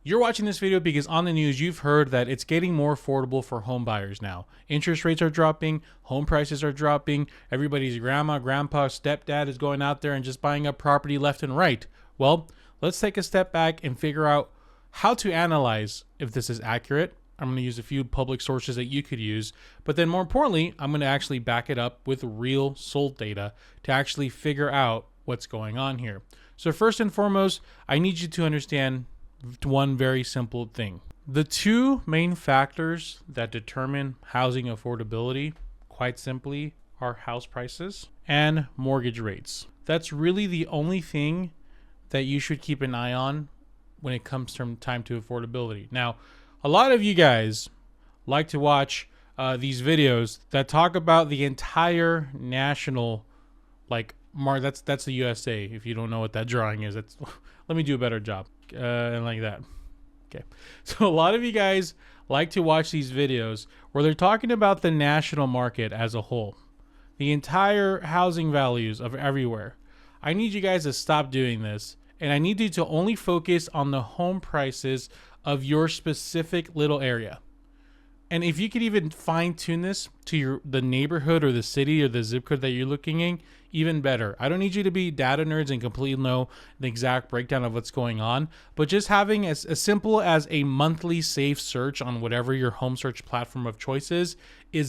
You're watching this video because on the news you've heard that it's getting more affordable for home buyers now. Interest rates are dropping, home prices are dropping, everybody's grandma, grandpa, stepdad is going out there and just buying up property left and right. Well, let's take a step back and figure out how to analyze if this is accurate. I'm going to use a few public sources that you could use, but then more importantly, I'm going to actually back it up with real sold data to actually figure out what's going on here. So first and foremost, I need you to understand one very simple thing. The two main factors that determine housing affordability, quite simply, are house prices and mortgage rates. That's really the only thing that you should keep an eye on when it comes to time to affordability. Now, a lot of you guys like to watch these videos that talk about the entire national, that's the USA. If you don't know what that drawing is, that's let me do a better job. And like that. Okay. So a lot of you guys like to watch these videos where they're talking about the national market as a whole, the entire housing values of everywhere. I need you guys to stop doing this, and I need you to only focus on the home prices of your specific little area. And if you could even fine tune this to the neighborhood or the city or the zip code that you're looking in, even better. I don't need you to be data nerds and completely know the exact breakdown of what's going on, but just having as simple as a monthly safe search on whatever your home search platform of choice is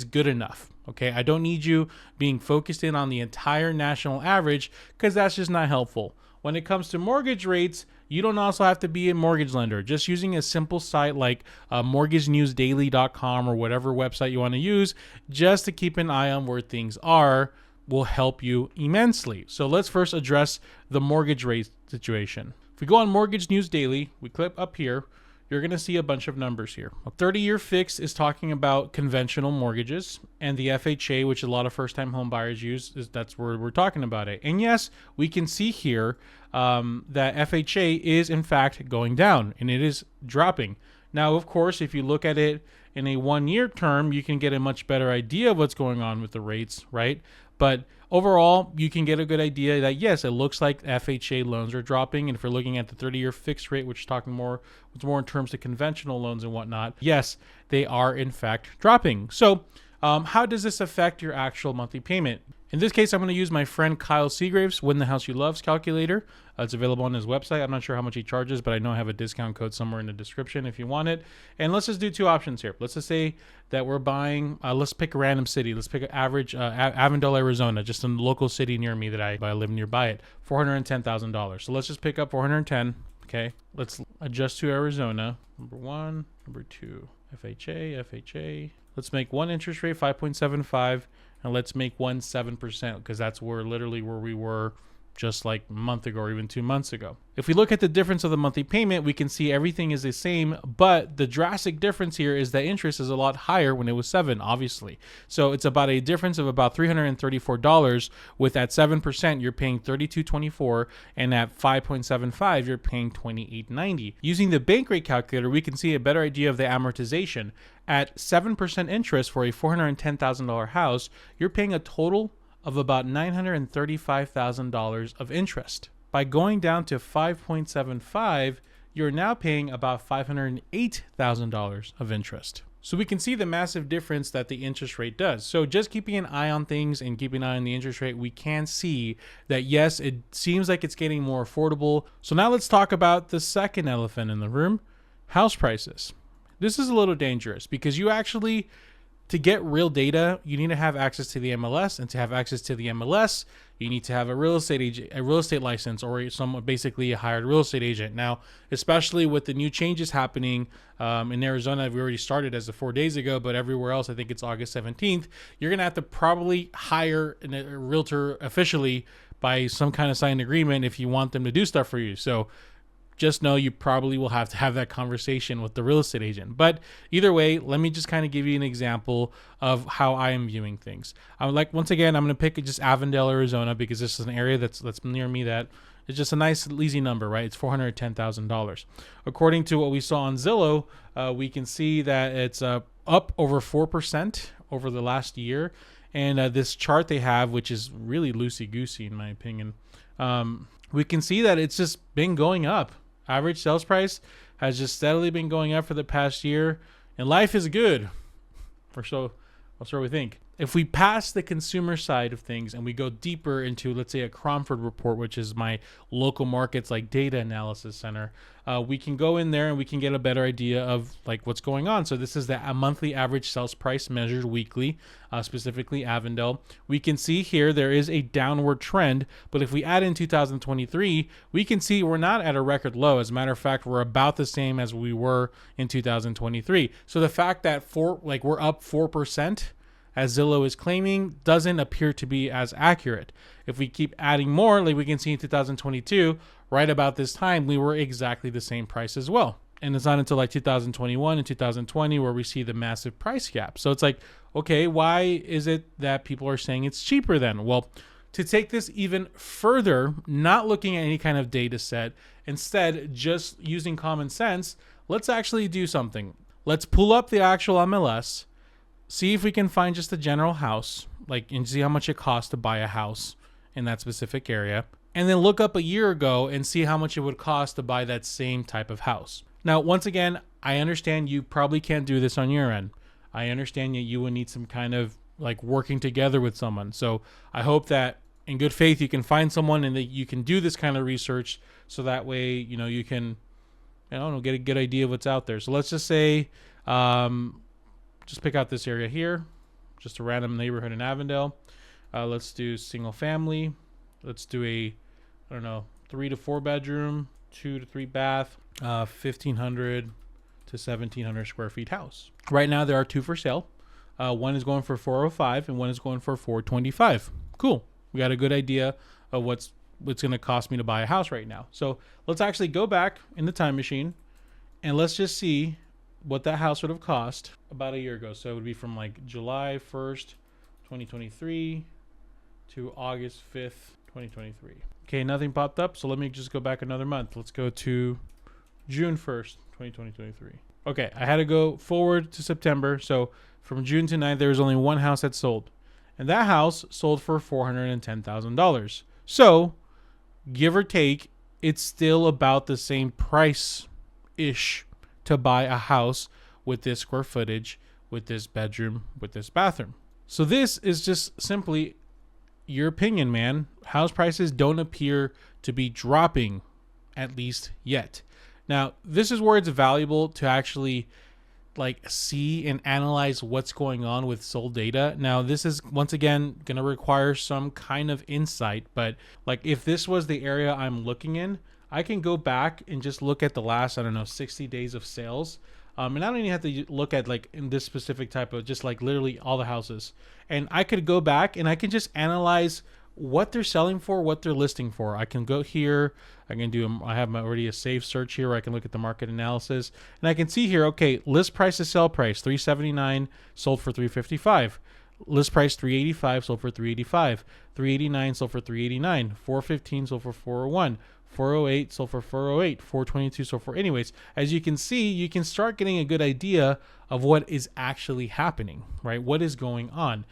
good enough. Okay, I don't need you being focused in on the entire national average because that's just not helpful. When it comes to mortgage rates, you don't also have to be a mortgage lender. Just using a simple site like mortgagenewsdaily.com or whatever website you want to use, just to keep an eye on where things are, will help you immensely. So let's first address the mortgage rate situation. If we go on Mortgage News Daily, we click up here, you're going to see a bunch of numbers here. A 30-year fixed is talking about conventional mortgages, and the FHA, which a lot of first-time home buyers use, that's where we're talking about it. And yes, we can see here that FHA is in fact going down, and it is dropping. Now, of course, if you look at it in a 1-year term, you can get a much better idea of what's going on with the rates, right? But overall, you can get a good idea that yes, it looks like FHA loans are dropping. And if we're looking at the 30-year fixed rate, which is talking more in terms of conventional loans and whatnot, yes, they are in fact dropping. So how does this affect your actual monthly payment? In this case, I'm going to use my friend Kyle Seagrave's Win the House You Love's calculator. It's available on his website. I'm not sure how much he charges, but I know I have a discount code somewhere in the description if you want it. And let's just do two options here. Let's just say that we're buying, let's pick a random city. Let's pick an average Avondale, Arizona, just a local city near me that I live nearby it, $410,000. So let's just pick up 410. Okay, let's adjust to Arizona. Number one, number two, FHA. Let's make one interest rate 5.75. And let's make one 7% because that's literally where we were just like a month ago or even 2 months ago. If we look at the difference of the monthly payment, we can see everything is the same, but the drastic difference here is that interest is a lot higher when it was 7, obviously. So it's about a difference of about $334. With at 7%, you're paying $32.24, and at 5.75, you're paying $28.90. Using the bank rate calculator, we can see a better idea of the amortization. At 7% interest for a $410,000 house, you're paying a total of about $935,000 of interest. By going down to 5.75, you're now paying about $508,000 of interest. So we can see the massive difference that the interest rate does. So just keeping an eye on things and keeping an eye on the interest rate, we can see that yes, it seems like it's getting more affordable. So now let's talk about the second elephant in the room, house prices. This is a little dangerous because you actually, to get real data, you need to have access to the MLS, and to have access to the MLS, you need to have a real estate license, or basically a hired real estate agent. Now, especially with the new changes happening in Arizona, we already started as of 4 days ago, but everywhere else, I think it's August 17th, you're going to have to probably hire a realtor officially by some kind of signed agreement if you want them to do stuff for you. So just know you probably will have to have that conversation with the real estate agent. But either way, let me just kind of give you an example of how I am viewing things. Once again, I'm going to pick just Avondale, Arizona, because this is an area that's near me that is just a nice, easy number, right? It's $410,000. According to what we saw on Zillow, we can see that it's up over 4% over the last year. And this chart they have, which is really loosey-goosey in my opinion, we can see that it's just been going up. Average sales price has just steadily been going up for the past year, and life is good, or so we think. If we pass the consumer side of things and we go deeper into, let's say, a Cromford report, which is my local markets like data analysis center, we can go in there and we can get a better idea of like what's going on. So this is the monthly average sales price measured weekly, specifically Avondale. We can see here there is a downward trend, but if we add in 2023, we can see we're not at a record low. As a matter of fact, we're about the same as we were in 2023. So the fact that we're up 4%, as Zillow is claiming, doesn't appear to be as accurate. If we keep adding more, like we can see in 2022, right about this time, we were exactly the same price as well. And it's not until like 2021 and 2020 where we see the massive price gap. So it's like, okay, why is it that people are saying it's cheaper then? Well, to take this even further, not looking at any kind of data set, instead just using common sense, let's actually do something. Let's pull up the actual MLS, see if we can find just a general house, and see how much it costs to buy a house in that specific area. And then look up a year ago and see how much it would cost to buy that same type of house. Now, once again, I understand you probably can't do this on your end. I understand that you would need some kind of working together with someone. So I hope that in good faith, you can find someone and that you can do this kind of research. So that way, you can, get a good idea of what's out there. So let's just say, just pick out this area here, just a random neighborhood in Avondale. Let's do single family. Let's do a, 3 to 4 bedroom, 2 to 3 bath, 1,500 to 1,700 square feet house. Right now there are 2 for sale. One is going for 405 and one is going for 425. Cool. We got a good idea of what's going to cost me to buy a house right now. So let's actually go back in the time machine and let's just see what that house would have cost about a year ago. So it would be from July 1st, 2023 to August 5th, 2023. Okay, nothing popped up. So let me just go back another month. Let's go to June 1st, 2023. Okay, I had to go forward to September. So from June to 9th, there was only one house that sold. And that house sold for $410,000. So give or take, it's still about the same price-ish to buy a house with this square footage, with this bedroom, with this bathroom. So this is just simply your opinion, man. House prices don't appear to be dropping, at least yet. Now, this is where it's valuable to actually see and analyze what's going on with sold data. Now, this is once again going to require some kind of insight, but if this was the area I'm looking in, I can go back and just look at the last, 60 days of sales. And I don't even have to look at in this specific type of just literally all the houses. And I could go back and I can just analyze what they're selling for, what they're listing for. I can go here. I can do, I have already a safe search here where I can look at the market analysis. And I can see here, okay, list price to sell price, $379, sold for $355. List price $385, sold for $385. $389, sold for $389. $415, sold for $401. 408 sold for 408, 422 sold for. Anyways, as you can see, you can start getting a good idea of what is actually happening, right? What is going on?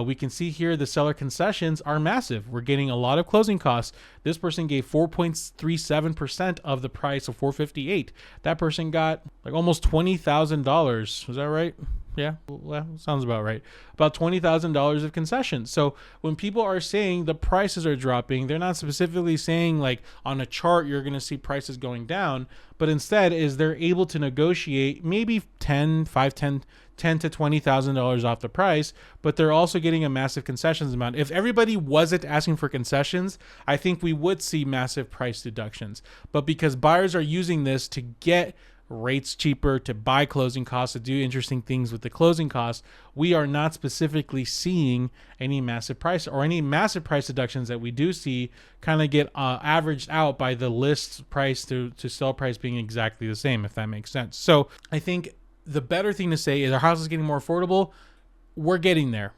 We can see here the seller concessions are massive. We're getting a lot of closing costs. This person gave 4.37% of the price of 458. That person got almost $20,000. Is that right? Yeah, well, sounds about right. About $20,000 of concessions. So when people are saying the prices are dropping, they're not specifically saying on a chart you're going to see prices going down, but instead is they're able to negotiate maybe $10 to $20,000 off the price, but they're also getting a massive concessions amount. If everybody wasn't asking for concessions, I think we would see massive price deductions. But because buyers are using this to get rates cheaper, to buy closing costs, to do interesting things with the closing costs, we are not specifically seeing any massive price deductions that we do see kind of get averaged out by the list price to sell price being exactly the same, if that makes sense. So I think the better thing to say is our house is getting more affordable. We're getting there.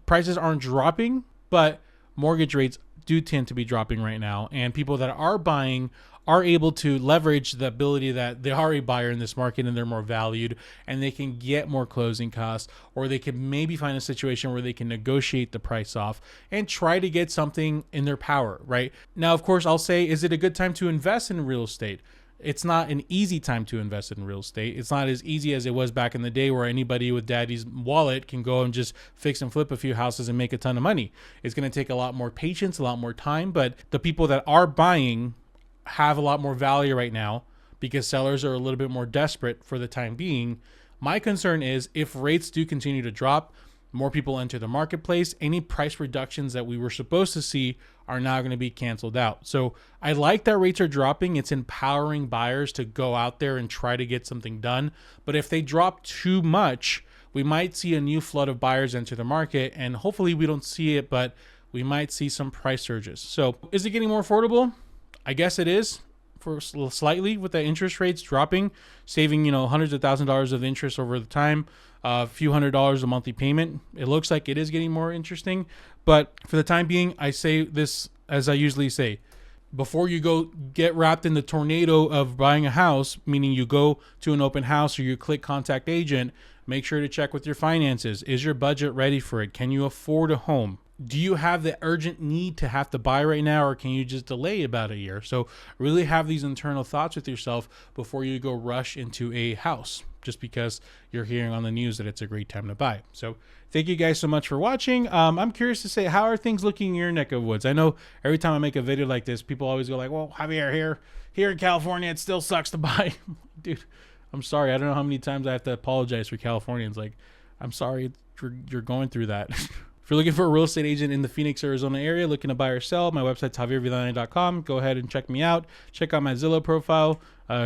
Prices aren't dropping, but mortgage rates do tend to be dropping right now. And people that are buying are able to leverage the ability that they are a buyer in this market and they're more valued and they can get more closing costs, or they can maybe find a situation where they can negotiate the price off and try to get something in their power, right? Now, of course, I'll say, is it a good time to invest in real estate? it's not an easy time to invest in real estate. It's not as easy as it was back in the day where anybody with daddy's wallet can go and just fix and flip a few houses and make a ton of money. It's going to take a lot more patience, a lot more time, but the people that are buying have a lot more value right now because sellers are a little bit more desperate for the time being. My concern is if rates do continue to drop, more people enter the marketplace, any price reductions that we were supposed to see are now going to be canceled out. So I like that rates are dropping. It's empowering buyers to go out there and try to get something done. But if they drop too much, we might see a new flood of buyers enter the market, and hopefully we don't see it, but we might see some price surges. So is it getting more affordable? I guess it is, for slightly, with the interest rates dropping, saving, hundreds of $1,000s of interest over the time, a few $100s a monthly payment. It looks like it is getting more interesting, but for the time being, I say this as I usually say: before you go get wrapped in the tornado of buying a house, meaning you go to an open house or you click contact agent, make sure to check with your finances. Is your budget ready for it? Can you afford a home? Do you have the urgent need to have to buy right now, or can you just delay about a year? So really have these internal thoughts with yourself before you go rush into a house just because you're hearing on the news that it's a great time to buy. So thank you guys so much for watching. I'm curious to say, how are things looking in your neck of woods? I know every time I make a video like this, people always go like, well, Javier, here in California, it still sucks to buy. Dude, I'm sorry. I don't know how many times I have to apologize for Californians. Like, I'm sorry you're going through that. If you're looking for a real estate agent in the Phoenix, Arizona area, looking to buy or sell, my website's javiervidana.com. Go ahead and check me out. Check out my Zillow profile.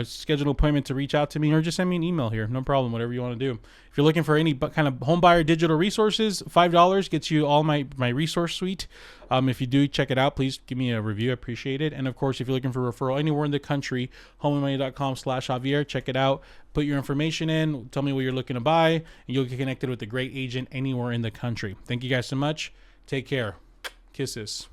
Schedule an appointment to reach out to me, or just send me an email here. No problem, whatever you want to do. If you're looking for any kind of home buyer digital resources, $5 gets you all my resource suite. If you do check it out, please give me a review. I appreciate it. And of course, if you're looking for referral anywhere in the country, homeandmoney.com/Javier. Check it out. Put your information in. Tell me what you're looking to buy, and you'll get connected with a great agent anywhere in the country. Thank you guys so much. Take care. Kisses.